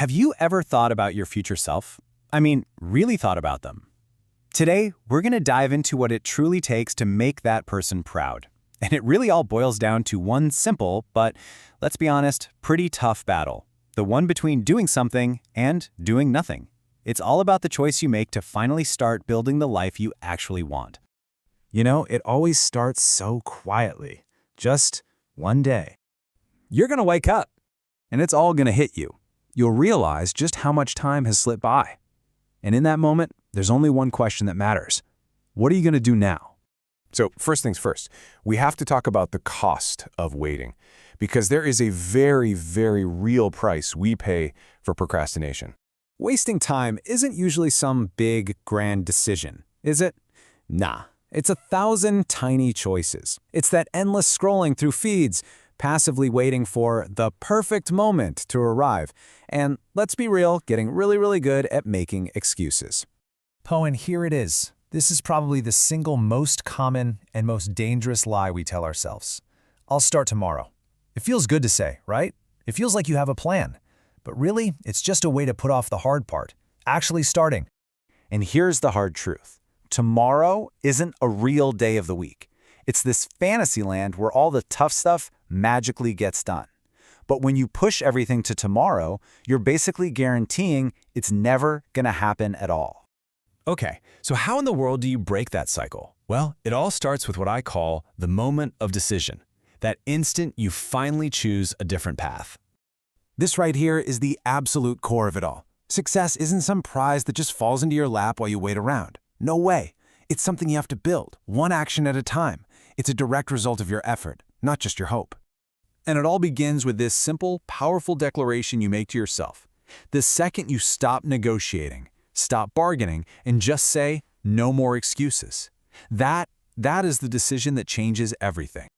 Have you ever thought about your future self? I mean, really thought about them. Today, we're going to dive into what it truly takes to make that person proud. And it really all boils down to one simple, but let's be honest, pretty tough battle. The one between doing something and doing nothing. It's all about the choice you make to finally start building the life you actually want. You know, it always starts so quietly. Just one day. You're going to wake up, and it's all going to hit you. You'll realize just how much time has slipped by. And in that moment, there's only one question that matters. What are you going to do now? So first things first, we have to talk about the cost of waiting, because there is a very, very real price we pay for procrastination. Wasting time isn't usually some big, grand decision, is it? Nah, it's 1,000 tiny choices. It's that endless scrolling through feeds, passively waiting for the perfect moment to arrive, and let's be real, getting really good at making excuses. And here it is. This is probably the single most common and most dangerous lie we tell ourselves. I'll start tomorrow. It feels good to say, right? It feels like you have a plan. But really, it's just a way to put off the hard part, actually starting. And here's the hard truth. Tomorrow isn't a real day of the week. It's this fantasy land where all the tough stuff magically gets done. But when you push everything to tomorrow, you're basically guaranteeing it's never going to happen at all. Okay, so how in the world do you break that cycle? Well, it all starts with what I call the moment of decision. That instant you finally choose a different path. This right here is the absolute core of it all. Success isn't some prize that just falls into your lap while you wait around. No way. It's something you have to build, one action at a time. It's a direct result of your effort, not just your hope. And it all begins with this simple, powerful declaration you make to yourself. The second you stop negotiating, stop bargaining, and just say, no more excuses. That is the decision that changes everything.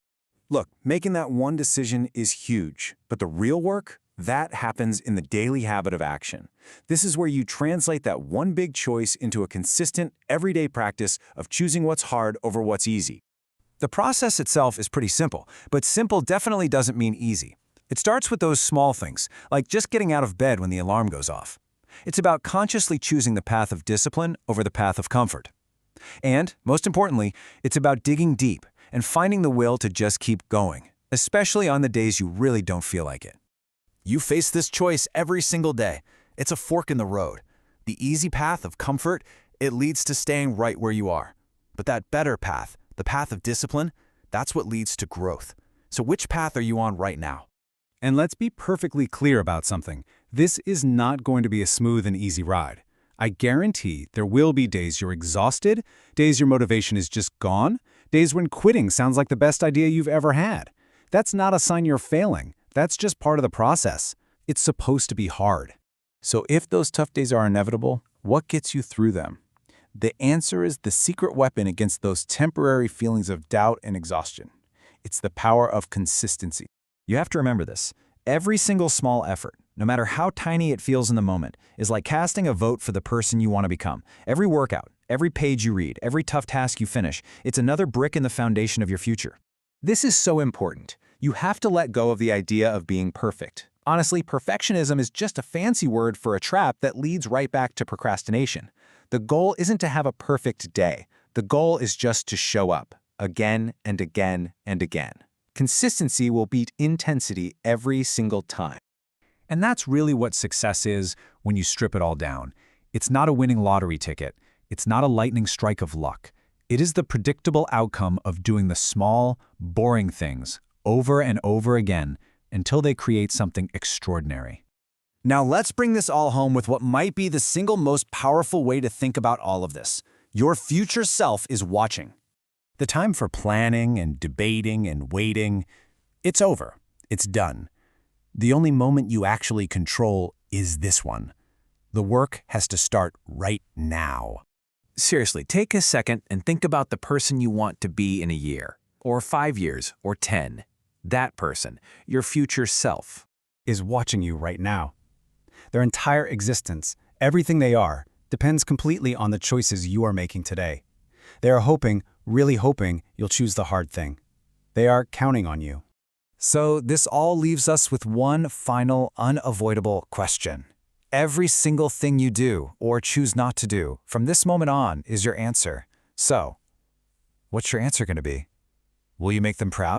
Look, making that one decision is huge, but the real work, that happens in the daily habit of action. This is where you translate that one big choice into a consistent, everyday practice of choosing what's hard over what's easy. The process itself is pretty simple, but simple definitely doesn't mean easy. It starts with those small things, like just getting out of bed when the alarm goes off. It's about consciously choosing the path of discipline over the path of comfort. And, most importantly, it's about digging deep and finding the will to just keep going, especially on the days you really don't feel like it. You face this choice every single day. It's a fork in the road. The easy path of comfort, it leads to staying right where you are. But that better path, the path of discipline, that's what leads to growth. So which path are you on right now? And let's be perfectly clear about something. This is not going to be a smooth and easy ride. I guarantee there will be days you're exhausted, days your motivation is just gone, days when quitting sounds like the best idea you've ever had. That's not a sign you're failing. That's just part of the process. It's supposed to be hard. So if those tough days are inevitable, what gets you through them? The answer is the secret weapon against those temporary feelings of doubt and exhaustion. It's the power of consistency. You have to remember this. Every single small effort, no matter how tiny it feels in the moment, is like casting a vote for the person you want to become. Every workout, every page you read, every tough task you finish, it's another brick in the foundation of your future. This is so important. You have to let go of the idea of being perfect. Honestly, perfectionism is just a fancy word for a trap that leads right back to procrastination. The goal isn't to have a perfect day. The goal is just to show up, again and again and again. Consistency will beat intensity every single time. And that's really what success is when you strip it all down. It's not a winning lottery ticket. It's not a lightning strike of luck. It is the predictable outcome of doing the small, boring things over and over again until they create something extraordinary. Now let's bring this all home with what might be the single most powerful way to think about all of this. Your future self is watching. The time for planning and debating and waiting, it's over. It's done. The only moment you actually control is this one. The work has to start right now. Seriously, take a second and think about the person you want to be in a year, or 5 years, or 10. That person, your future self, is watching you right now. Their entire existence, everything they are, depends completely on the choices you are making today. They are hoping, really hoping, you'll choose the hard thing. They are counting on you. So this all leaves us with one final, unavoidable question. Every single thing you do or choose not to do from this moment on is your answer. So, what's your answer going to be? Will you make them proud?